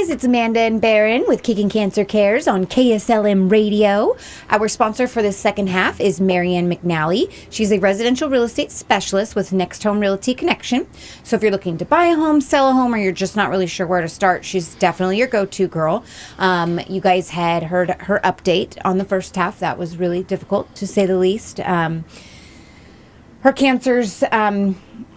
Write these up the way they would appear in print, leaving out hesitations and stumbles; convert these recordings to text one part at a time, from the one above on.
guys, it's Amanda and Barron with Kicking Cancer Cares on KSLM Radio. Our sponsor for this second half is Marianne McNally. She's a residential real estate specialist with Next Home Realty Connection. So if you're looking to buy a home, sell a home, or you're just not really sure where to start, she's definitely your go-to girl. You guys had heard her update on the first half. That was really difficult, to say the least. Her cancer's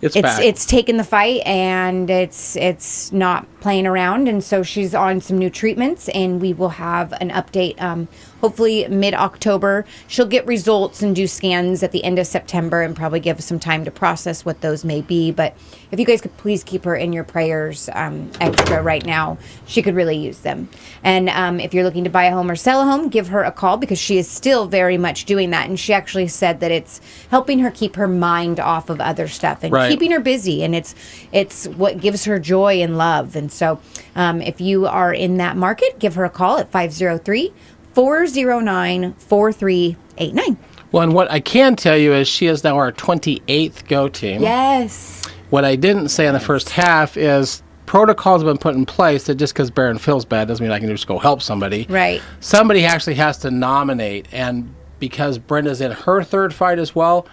it's taken the fight, and it's not playing around, and so she's on some new treatments, and we will have an update hopefully mid-October. She'll get results and do scans at the end of September and probably give us some time to process what those may be. But if you guys could please keep her in your prayers extra right now, she could really use them. And if you're looking to buy a home or sell a home, give her a call, because she is still very much doing that. And she actually said that it's helping her keep her mind off of other stuff and keeping her busy. And it's what gives her joy and love. And so if you are in that market, give her a call at 503-409-4389. Well, and what I can tell you is she is now our 28th Go Team. Yes. What I didn't say in the first half is protocols have been put in place that just because Barron feels bad doesn't mean I can just go help somebody. Right. Somebody actually has to nominate, and because Brenda's in her third fight as well,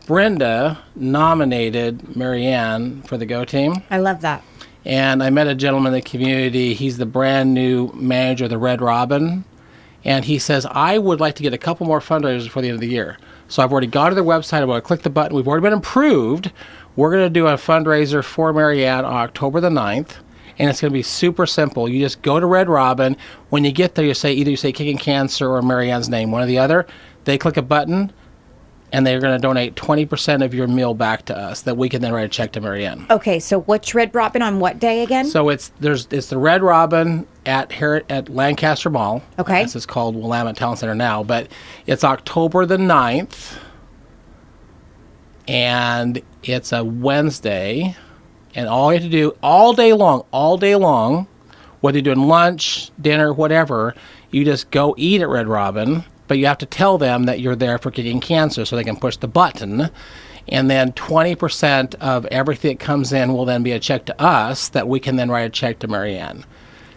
Brenda nominated Marianne for the Go Team. I love that. And I met a gentleman in the community. He's the brand new manager of the Red Robin. And he says, I would like to get a couple more fundraisers before the end of the year. So I've already gone to their website. I'm going to click the button. We've already been approved. We're going to do a fundraiser for Marianne on October the 9th. And it's going to be super simple. You just go to Red Robin. When you get there, you say Kicking Cancer or Marianne's name, one or the other. They click a button, and they're going to donate 20% of your meal back to us that we can then write a check to Marianne. Okay, so which Red Robin on what day again? So it's the Red Robin at Lancaster Mall. Okay. This is called Willamette Town Center now, but it's October the 9th, and it's a Wednesday, and all you have to do all day long, whether you're doing lunch, dinner, whatever, you just go eat at Red Robin. But you have to tell them that you're there for Kicking Cancer so they can push the button. And then 20% of everything that comes in will then be a check to us that we can then write a check to Marianne.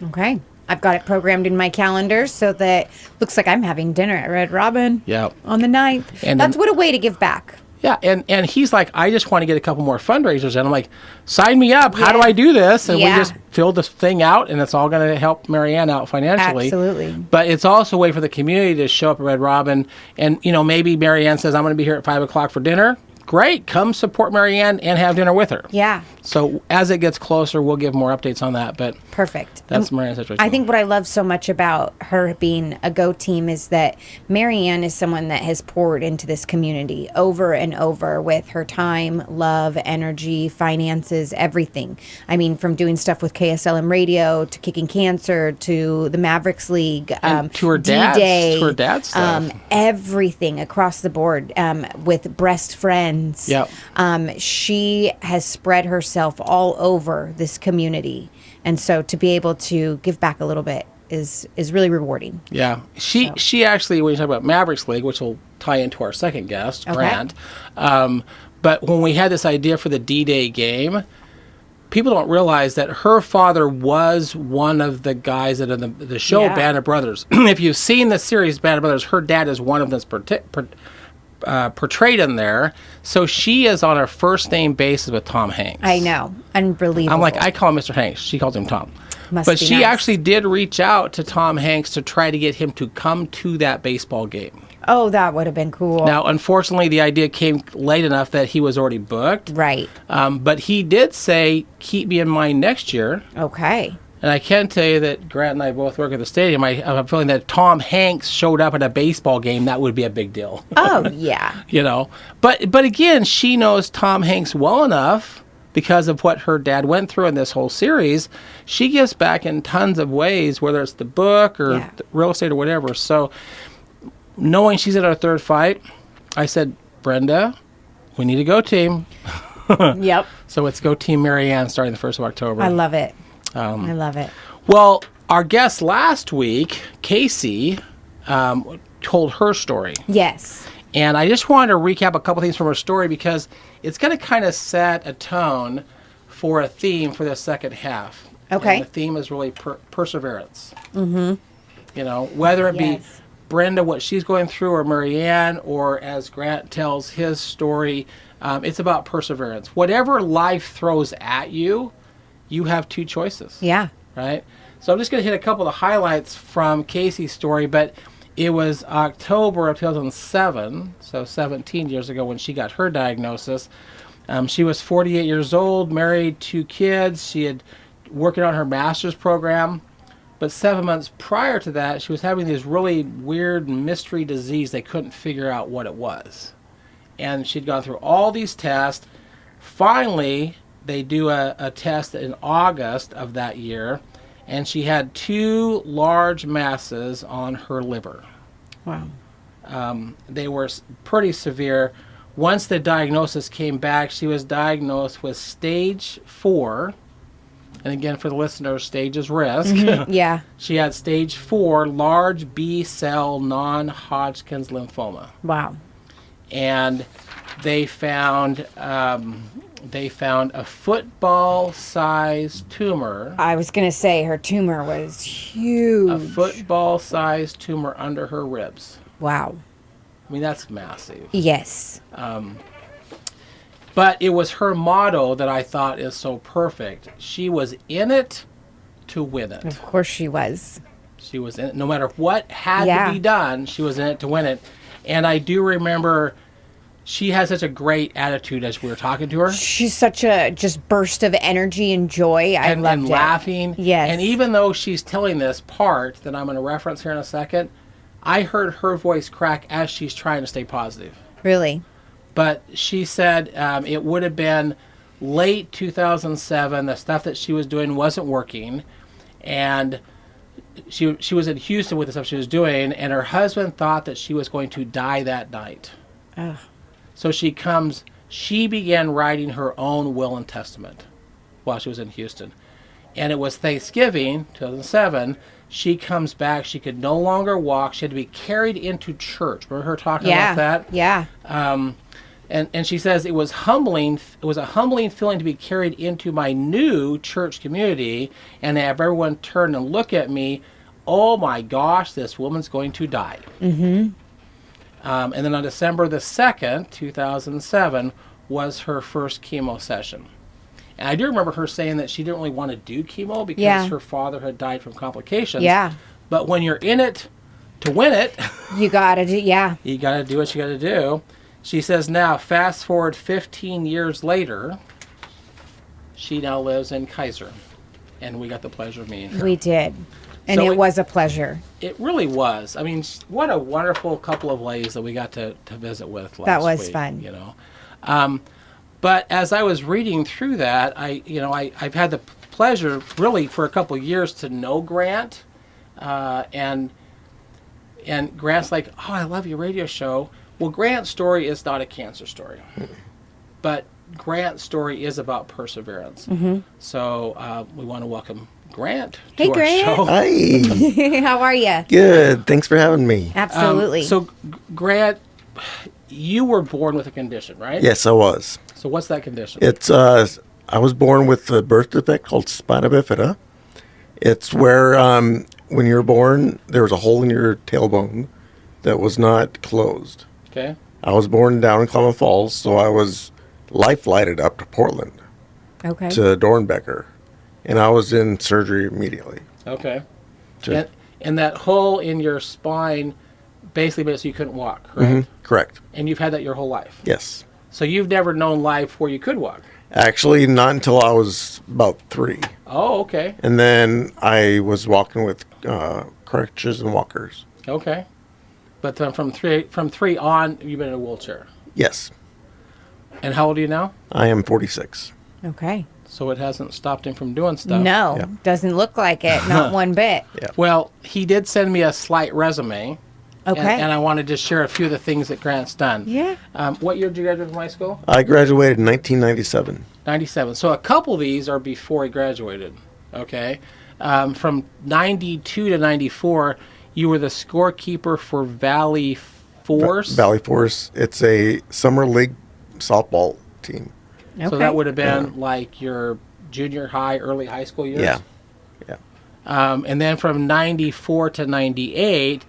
Okay. I've got it programmed in my calendar so that looks like I'm having dinner at Red Robin on the 9th. And that's what a way to give back. Yeah, and he's like, I just want to get a couple more fundraisers. And I'm like, sign me up. Yeah. How do I do this? And we just fill this thing out, and it's all going to help Marianne out financially. Absolutely. But it's also a way for the community to show up at Red Robin. And, maybe Marianne says, I'm going to be here at 5 o'clock for dinner. Great. Come support Marianne and have dinner with her. Yeah. So as it gets closer, we'll give more updates on that. But perfect. That's Marianne's situation. I think what I love so much about her being a Go Team is that Marianne is someone that has poured into this community over and over with her time, love, energy, finances, everything. I mean, from doing stuff with KSLM Radio to Kicking Cancer to the Mavericks League, to her D-Day, to her dad's stuff. Everything across the board with Breast Friends. Yep. She has spread herself all over this community. And so to be able to give back a little bit is really rewarding. Yeah. She actually, when you talk about Mavericks League, which will tie into our second guest, Grant, but when we had this idea for the D-Day game, people don't realize that her father was one of the guys that in the show Band of Brothers. If you've seen the series Band of Brothers, her dad is one of them portrayed in there. So she is on a first name basis with Tom Hanks. I know. Unbelievable. I'm like, I call him Mr. Hanks. She calls him Tom. But she actually did reach out to Tom Hanks to try to get him to come to that baseball game. Oh, that would have been cool. Now, unfortunately, the idea came late enough that he was already booked. Right. But he did say, keep me in mind next year. Okay. And I can tell you that Grant and I both work at the stadium. I have a feeling that Tom Hanks showed up at a baseball game, that would be a big deal. Oh, yeah. But again, she knows Tom Hanks well enough because of what her dad went through in this whole series. She gives back in tons of ways, whether it's the book or real estate or whatever. So knowing she's in our third fight, I said, Brenda, we need a Go Team. Yep. So it's Go Team Marianne starting the 1st of October. I love it. I love it. Well, our guest last week, Casey, told her story. Yes. And I just wanted to recap a couple things from her story because it's going to kind of set a tone for a theme for the second half. Okay. And the theme is really perseverance. Mm-hmm. You know, whether it be Brenda, what she's going through, or Marianne, or as Grant tells his story, it's about perseverance. Whatever life throws at you, you have two choices. Yeah. Right? So I'm just going to hit a couple of the highlights from Casey's story, but it was October of 2007, so 17 years ago when she got her diagnosis. She was 48 years old, married, 2 kids. She had working on her master's program. But 7 months prior to that, she was having this really weird mystery disease. They couldn't figure out what it was. And she'd gone through all these tests. Finally, they do a test in August of that year, and she had 2 large masses on her liver. Wow. They were pretty severe. Once the diagnosis came back, she was diagnosed with stage 4. And again, for the listeners, stage is risk. Mm-hmm. Yeah. She had stage 4 large B-cell non-Hodgkin's lymphoma. Wow. And they found a football-sized tumor. I was going to say her tumor was huge. A football-sized tumor under her ribs. Wow. I mean, that's massive. Yes. But it was her motto that I thought is so perfect. She was in it to win it. Of course she was. She was in it. No matter what had to be done, she was in it to win it. And I do remember she had such a great attitude as we were talking to her. She's such a just burst of energy and joy. I loved and it. laughing. Yes. And even though she's telling this part that I'm going to reference here in a second, I heard her voice crack as she's trying to stay positive. Really? But she said it would have been late 2007. The stuff that she was doing wasn't working. And she was in Houston with the stuff she was doing. And her husband thought that she was going to die that night. Ugh. So she began writing her own will and testament while she was in Houston. And it was Thanksgiving, 2007. She comes back. She could no longer walk. She had to be carried into church. Remember her talking about that? Yeah. And she says it was humbling. It was a humbling feeling to be carried into my new church community and have everyone turn and look at me. Oh my gosh, this woman's going to die. Mm-hmm. And then on December the 2nd, 2007, was her first chemo session. And I do remember her saying that she didn't really want to do chemo because her father had died from complications. Yeah. But when you're in it to win it, you got to do, you got to do what you got to do. She says now, fast forward 15 years later, she now lives in Kaiser. And we got the pleasure of meeting her. We did. And so it was a pleasure. It really was. I mean, what a wonderful couple of ladies that we got to visit with last week. That was fun. You know. But as I was reading through that, I've had the pleasure, really, for a couple of years to know Grant, and Grant's like, "Oh, I love your radio show." Well, Grant's story is not a cancer story, but Grant's story is about perseverance. Mm-hmm. So we want to welcome Grant to our show. Hi. How are you? Good. Thanks for having me. Absolutely. So, Grant, you were born with a condition, right? Yes, I was. So what's that condition? It's I was born with a birth defect called spina bifida. It's where when you're born, there was a hole in your tailbone that was not closed. Okay. I was born down in Klamath Falls, so I was life-flighted up to Portland. Okay. To Dornbecker. And I was in surgery immediately. Okay. And that hole in your spine basically made it so you couldn't walk, correct? Mm-hmm. Correct. And you've had that your whole life? Yes. So you've never known life where you could walk? Actually, not until I was about 3. Oh, okay. And then I was walking with crutches and walkers. Okay. But from three on, you've been in a wheelchair? Yes. And how old are you now? I am 46. Okay. So it hasn't stopped him from doing stuff? No. Yeah. Doesn't look like it. Not one bit. Yeah. Well, he did send me a slight resume. Okay. And I wanted to share a few of the things that Grant's done. Yeah. What year did you graduate from high school? I graduated in 1997. 97. So a couple of these are before he graduated. Okay. From 92 to 94, you were the scorekeeper for Valley Force. Valley Force. It's a summer league softball team. Okay. So that would have been like your junior high, early high school years? Yeah. Yeah. And then from 94 to 98,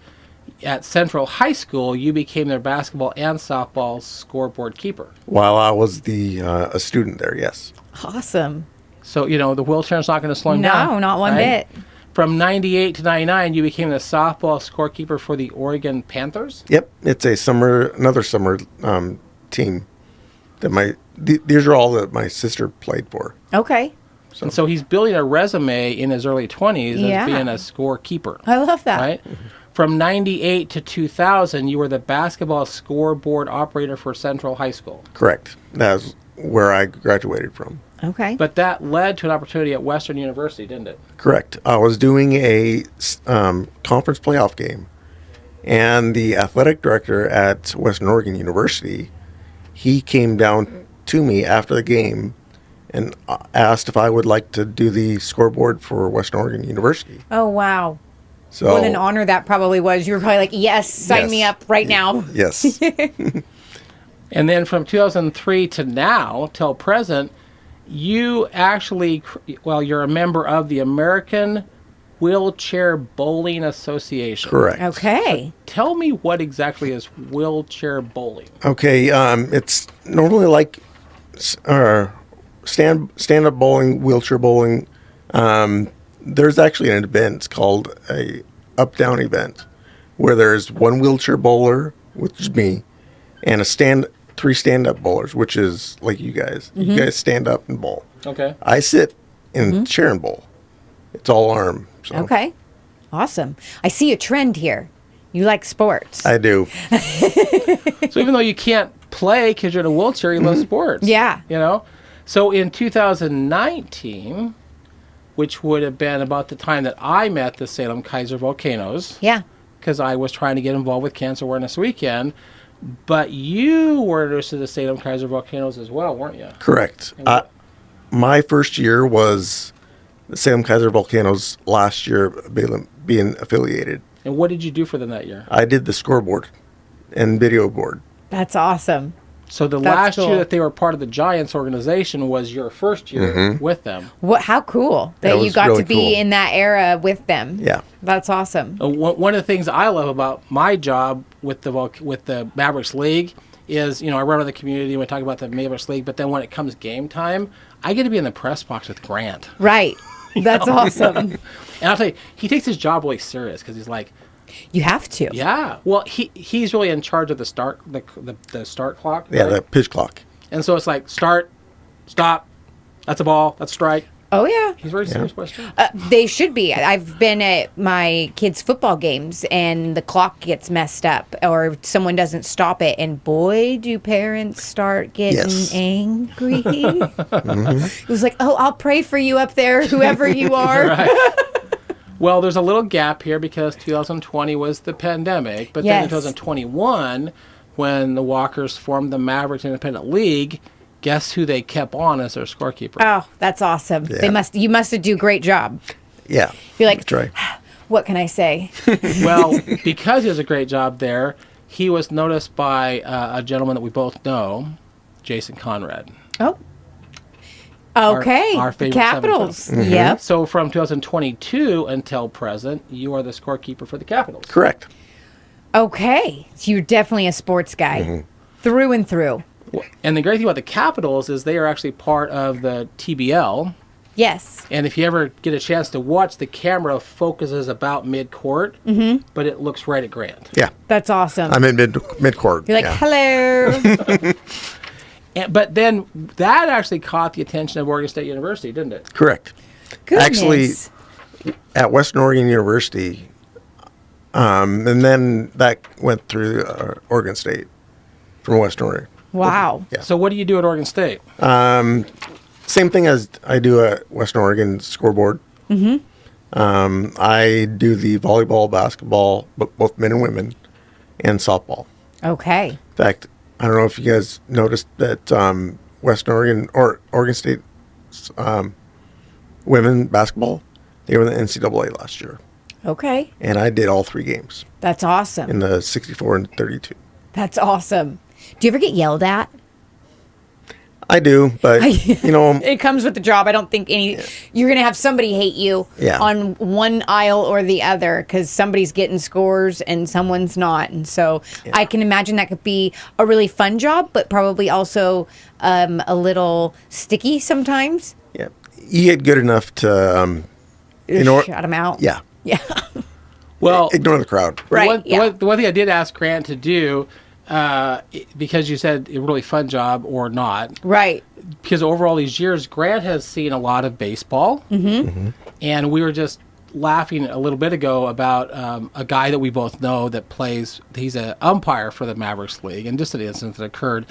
at Central High School, you became their basketball and softball scoreboard keeper. While I was a student there, yes. Awesome. So, the wheelchair's not going to slow him down. No, not one bit. From 98 to 99, you became the softball scorekeeper for the Oregon Panthers? Yep. It's another summer team that these are all that my sister played for. Okay. And so he's building a resume in his early 20s as being a scorekeeper. I love that. Right? From 98 to 2000, you were the basketball scoreboard operator for Central High School. Correct. That's where I graduated from. Okay. But that led to an opportunity at Western University, didn't it? Correct. I was doing a conference playoff game, and the athletic director at Western Oregon University, he came down to me after the game and asked if I would like to do the scoreboard for Western Oregon University. Oh, wow. So, what an honor that probably was. You were probably like, yes, sign me up right now. Yes. And then from 2003 to now, till present, you actually, you're a member of the American Wheelchair Bowling Association. Correct. Okay. So tell me what exactly is wheelchair bowling. Okay. It's normally like stand-up bowling, wheelchair bowling. There's actually an event. It's called a up-down event where there's one wheelchair bowler, which is me, and three stand-up bowlers, which is like you guys. Mm-hmm. You guys stand up and bowl. Okay. I sit in the chair and bowl. It's all arm. So. Okay. Awesome. I see a trend here. You like sports. I do. So even though you can't play because you're in a wheelchair, you love sports. Yeah. So in 2019, which would have been about the time that I met the Salem Kaiser Volcanoes. Yeah. Because I was trying to get involved with Cancer Awareness Weekend. But you were interested in the Salem Kaiser Volcanoes as well, weren't you? Correct. My first year was the Salem Kaiser Volcanoes last year being affiliated. And what did you do for them that year? I did the scoreboard and video board. That's awesome. So the last year that they were part of the Giants organization was your first year with them. How cool that you got really to be cool. in that era with them. Yeah. That's awesome. One of the things I love about my job with the Mavericks League is, I run in the community and we talk about the Mavericks League, but then when it comes game time, I get to be in the press box with Grant. Right. That's awesome. And I'll tell you, he takes his job really serious because he's like, you have to. yeah. Well, he's really in charge of the start clock. Yeah, right? the pitch clock. And so it's like start, stop, that's a ball, that's a strike. Oh, yeah. He's very serious about his job. They should be. I've been at my kids' football games and the clock gets messed up or someone doesn't stop it. And boy, do parents start getting angry. It was like, I'll pray for you up there, whoever you are. Right. Well, there's a little gap here because 2020 was the pandemic. But then in 2021, when the Walkers formed the Mavericks Independent League, guess who they kept on as their scorekeeper? Oh, that's awesome. Yeah. You must do a great job. Yeah. You're like, try. What can I say? Well, because he does a great job there, he was noticed by a gentleman that we both know, Jason Conrad. Oh. Okay. Our favorite Capitals. Mm-hmm. Yep. So from 2022 until present, you are the scorekeeper for the Capitals. Correct. Okay. So you're definitely a sports guy through and through. And the great thing about the Capitals is they are actually part of the TBL. Yes. And if you ever get a chance to watch, the camera focuses about mid-court, but it looks right at Grant. Yeah. That's awesome. I'm in mid-court. You're like, hello. But then that actually caught the attention of Oregon State University, didn't it? Correct. Goodness. Actually, at Western Oregon University, and then that went through Oregon State from Western Oregon. Wow. Yeah. So what do you do at Oregon State? Same thing as I do at Western Oregon scoreboard. I do the volleyball, basketball, both men and women, and softball. Okay. In fact, I don't know if you guys noticed that Western Oregon or Oregon State women basketball, they were in the NCAA last year. Okay. And I did all 3 games That's awesome. in the 64 and 32. That's awesome. Do you ever get yelled at? I do, but it comes with the job. I don't think you're going to have somebody hate you on one aisle or the other because somebody's getting scores and someone's not. And so I can imagine that could be a really fun job, but probably also a little sticky sometimes. Yeah. You get good enough to shut them out. Yeah. Yeah. Well, ignore the crowd. Right. The one thing I did ask Grant to do, because you said a really fun job or not. Right. Because over all these years, Grant has seen a lot of baseball. And we were just laughing a little bit ago about a guy that we both know that plays, he's an umpire for the Mavericks League, and just an incident that occurred.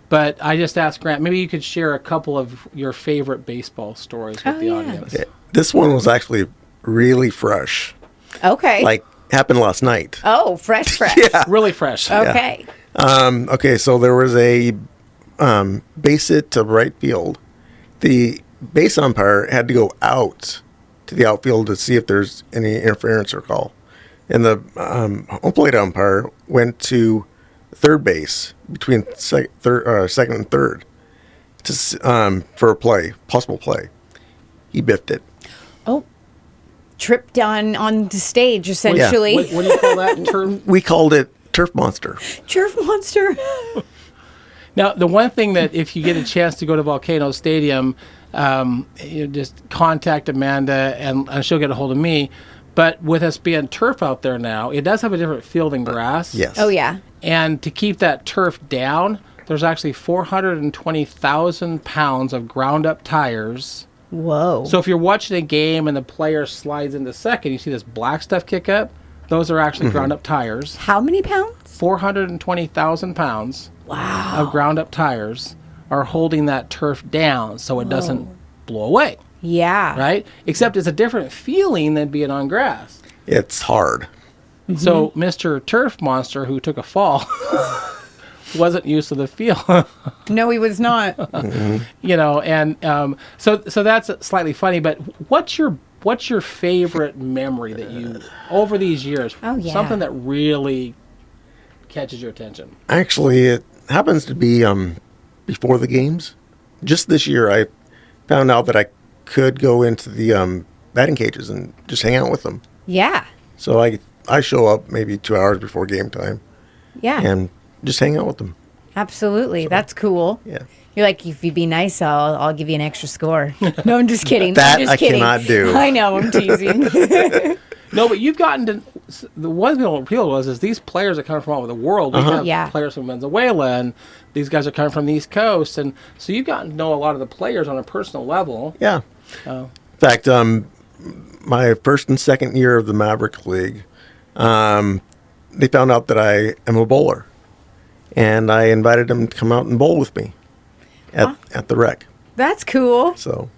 But I just asked Grant, maybe you could share a couple of your favorite baseball stories with the audience. Yeah. This one was actually really fresh. Okay. Like, happened last night. Oh, fresh. Yeah. Really fresh. Okay. Okay, so there was a base hit to right field. The base umpire had to go out to the outfield to see if there's any interference or call. And the home plate umpire went to third base between second and third for a possible play. He biffed it. Oh, tripped on the stage, essentially. What do you call that? Turf? We called it Turf Monster. Turf Monster. Now, the one thing that if you get a chance to go to Volcano Stadium, just contact Amanda and she'll get a hold of me. But with us being turf out there now, it does have a different feel than grass. Yes. Oh, yeah. And to keep that turf down, there's actually 420,000 pounds of ground up tires. Whoa. So if you're watching a game and the player slides into second, you see this black stuff kick up. Those are actually ground up tires. How many pounds? 420,000 pounds of ground up tires are holding that turf down so it doesn't blow away. Yeah. Right? Except it's a different feeling than being on grass. It's hard. So Mr. Turf Monster, who took a fall, wasn't used to the feel. No, he was not. So that's slightly funny. But what's your favorite memory that you over these years? Oh, yeah. Something that really catches your attention. Actually, it happens to be before the games. Just this year, I found out that I could go into the batting cages and just hang out with them. Yeah. So I show up maybe 2 hours before game time. Yeah. And just hang out with them. Absolutely. That's cool. Yeah. You're like, if you be nice, I'll give you an extra score. No, I'm just kidding. That I'm just I kidding. cannot do. I know, I'm teasing. No, but you've gotten to the one thing that appealed was these players are coming from all over the world. We have players from Venezuela, and these guys are coming from the East Coast, and so you've gotten to know a lot of the players on a personal level. Yeah. In fact, my first and second year of the Maverick League, they found out that I am a bowler, and I invited them to come out and bowl with me at the rec. That's cool. So.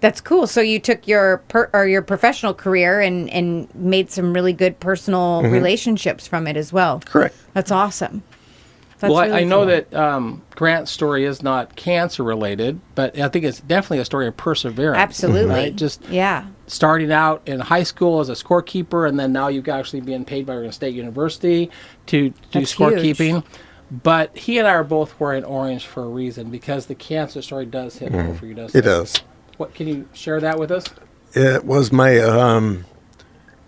That's cool. So you took your professional career and made some really good personal relationships from it as well. Correct. That's awesome. That's Well, really I know cool. that Grant's story is not cancer related, but I think it's definitely a story of perseverance. Absolutely. Right? Just yeah. starting out in high school as a scorekeeper, and then now you've actually been paid by Oregon State University to do That's scorekeeping. But he and I are both wearing orange for a reason, because the cancer story does hit home for you, doesn't it? It does. What can you share that with us? It was my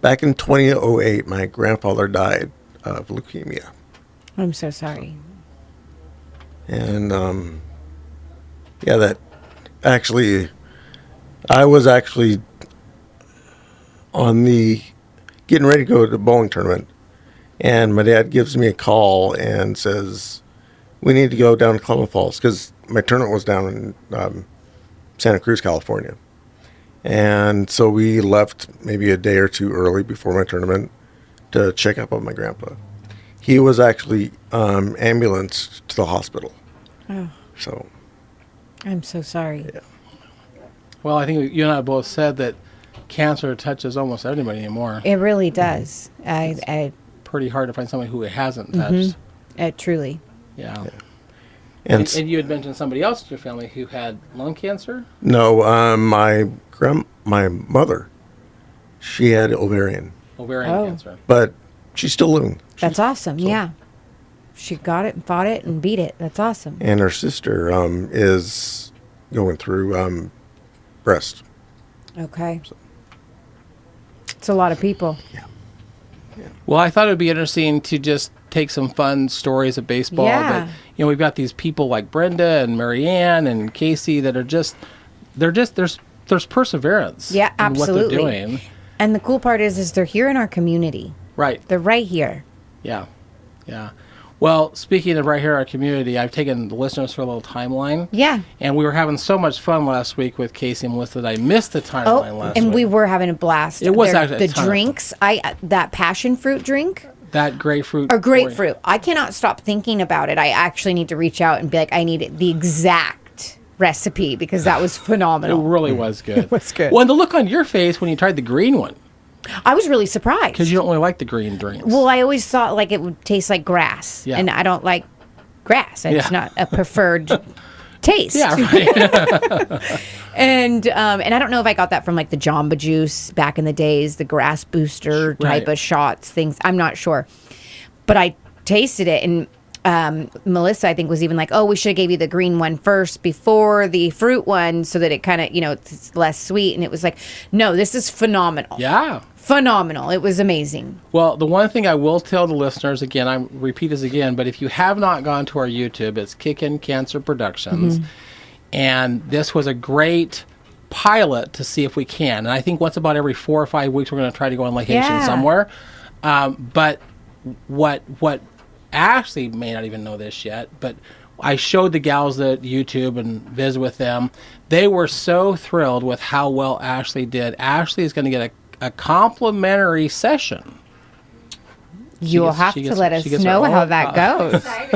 back in 2008. My grandfather died of leukemia, I'm so sorry. and that actually, I was actually on the getting ready to go to the bowling tournament, and my dad gives me a call and says, "We need to go down to Klamath Falls," because my tournament was down in Santa Cruz, California. And so we left maybe a day or two early before my tournament to check up on my grandpa. He was actually ambulanced to the hospital. Oh, So, I'm so sorry. yeah. Well, I think you and I both said that cancer touches almost everybody anymore. It really does. I Pretty hard to find somebody who it hasn't touched. truly. Yeah. And And you had mentioned somebody else in your family who had lung cancer? no, my mother, she had ovarian, Ovarian Oh. cancer. but she's still living. That's awesome. Yeah. she got it and fought it and beat it. That's awesome. And her sister is going through breast. Okay. So. It's a lot of people. Yeah. Well, I thought it would be interesting to just take some fun stories of baseball. Yeah. But, we've got these people like Brenda and Marianne and Casey that are just, there's perseverance. Yeah, absolutely. In what they're doing. And the cool part is they're here in our community. Right. They're right here. Yeah. Yeah. Well, speaking of right here in our community, I've taken the listeners for a little timeline. Yeah. And we were having so much fun last week with Casey and Melissa that I missed the timeline last week. And we were having a blast. It was actually the drinks. That passion fruit drink. That grapefruit. Or grapefruit. I cannot stop thinking about it. I actually need to reach out and be like, I need the exact recipe because that was phenomenal. It really was good. It was good. Well, and the look on your face when you tried the green one. I was really surprised. Because you don't really like the green drinks. Well, I always thought like it would taste like grass. Yeah. And I don't like grass. It's not a preferred taste. Yeah, right. And I don't know if I got that from like the Jamba Juice back in the days, the grass booster type of shots, things. I'm not sure. But I tasted it, and Melissa, I think, was even like, oh, we should have gave you the green one first before the fruit one so that it kind of, it's less sweet. And it was like, no, this is phenomenal. Yeah. Phenomenal. It was amazing. Well, the one thing I will tell the listeners, again, I repeat this again, but if you have not gone to our YouTube, it's Kickin'Cancer Productions. Mm-hmm. And this was a great pilot to see if we can. And I think once about every 4 or 5 weeks, we're going to try to go on location somewhere. But what Ashlie may not even know this yet, but I showed the gals at YouTube and visited with them. They were so thrilled with how well Ashlie did. Ashlie is going to get a complimentary session. You'll have to let us know how that goes. I'm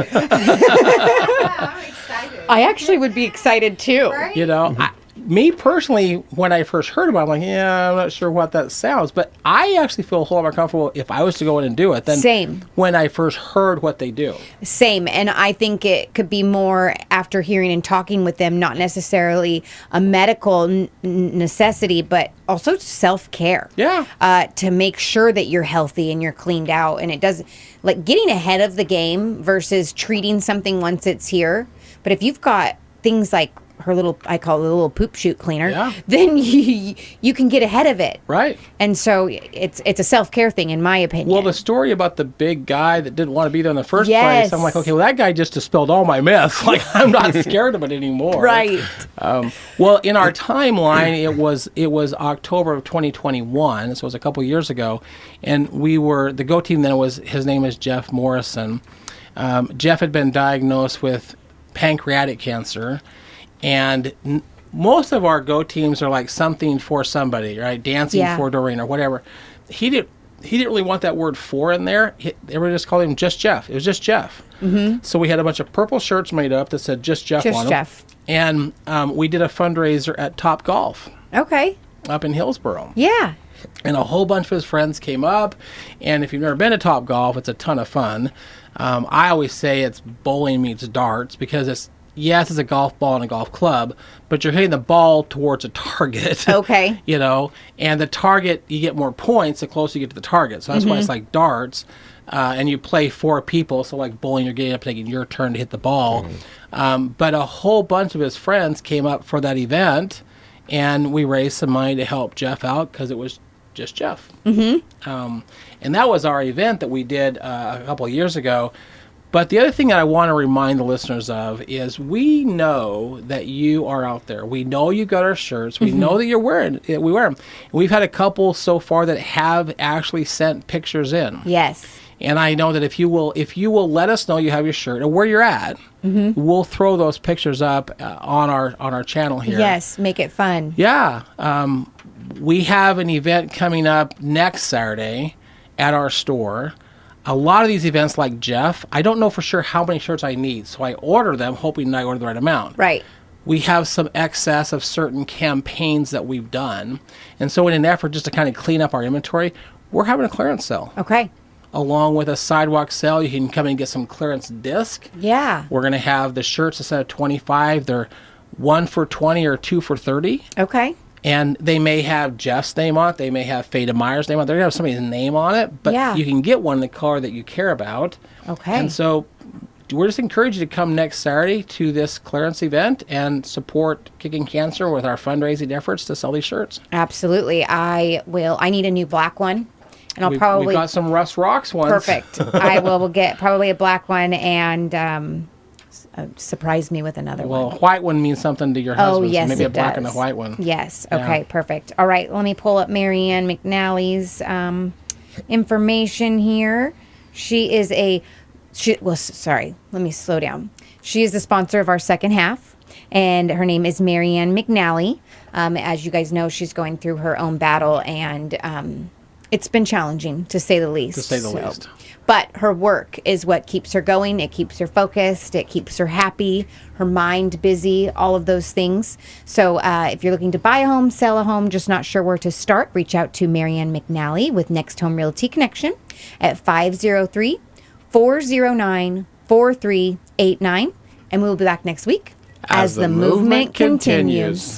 excited. I actually would be excited too. Right? Me personally, when I first heard about it, I'm like, I'm not sure what that sounds. But I actually feel a whole lot more comfortable if I was to go in and do it than Same. When I first heard what they do. Same. And I think it could be more after hearing and talking with them, not necessarily a medical necessity, but also self-care. Yeah. To make sure that you're healthy and you're cleaned out. And it doesn't, like getting ahead of the game versus treating something once it's here. But if you've got things like her little, I call it a little poop chute cleaner, then you can get ahead of it. Right. And so it's a self-care thing, in my opinion. Well, the story about the big guy that didn't want to be there in the first place, I'm like, okay, well, that guy just dispelled all my myths. Like, I'm not scared of it anymore. Right. Well, in our timeline, it was October of 2021, so it was a couple years ago, and the Go team then his name is Jeff Morrison. Jeff had been diagnosed with pancreatic cancer. And most of our Go teams are like something for somebody, right? Dancing for Doreen or whatever. He didn't really want that word "for" in there. Everybody just called him just Jeff. It was just Jeff. Mm-hmm. So we had a bunch of purple shirts made up that said just Jeff on them. Jeff. And we did a fundraiser at Top Golf. Okay. Up in Hillsboro. Yeah. And a whole bunch of his friends came up. And if you've never been to Top Golf, it's a ton of fun. I always say it's bowling meets darts because it's a golf ball and a golf club, but you're hitting the ball towards a target. Okay. And the target, you get more points the closer you get to the target. So that's why it's like darts. And you play 4 people. So like bowling, you're getting up, taking your turn to hit the ball. Mm-hmm. But a whole bunch of his friends came up for that event, and we raised some money to help Jeff out because it was just Jeff. Mm-hmm. And that was our event that we did a couple of years ago. But the other thing that I want to remind the listeners of is we know that you are out there. We know you got our shirts. We know that we wear them. We've had a couple so far that have actually sent pictures in. Yes. And I know that if you will let us know you have your shirt and where you're at, we'll throw those pictures up on our channel here. Yes, make it fun. Yeah. We have an event coming up next Saturday at our store. A lot of these events, like Jeff, I don't know for sure how many shirts I need, so I order them hoping that I order the right amount. Right. We have some excess of certain campaigns that we've done, and so in an effort just to kind of clean up our inventory, we're having a clearance sale. Okay. Along with a sidewalk sale, you can come in and get some clearance disc. Yeah. We're going to have the shirts instead of $25, they're 1 for $20 or 2 for $30. Okay. And they may have Jeff's name on it. They may have Fada Meyer's name on it. They're going to have somebody's name on it. But you can get one in the color that you care about. Okay. And so we're just encourage you to come next Saturday to this clearance event and support Kicking Cancer with our fundraising efforts to sell these shirts. Absolutely. I will. I need a new black one. And I'll probably... We've got some Russ Rocks ones. Perfect. I will get probably a black one and surprise me with another one. Well, a white one means something to your husband. Oh, yes, so maybe it a black does. and a white one. Yes. Okay, perfect. All right, let me pull up Marianne McNally's information here. She is sorry, let me slow down. She is the sponsor of our second half, and her name is Marianne McNally. As you guys know, she's going through her own battle, and it's been challenging, to say the least. To say the least. But her work is what keeps her going. It keeps her focused. It keeps her happy, her mind busy, all of those things. So if you're looking to buy a home, sell a home, just not sure where to start, reach out to Marianne McNally with Next Home Realty Connection at 503-409-4389. And we'll be back next week as the movement continues.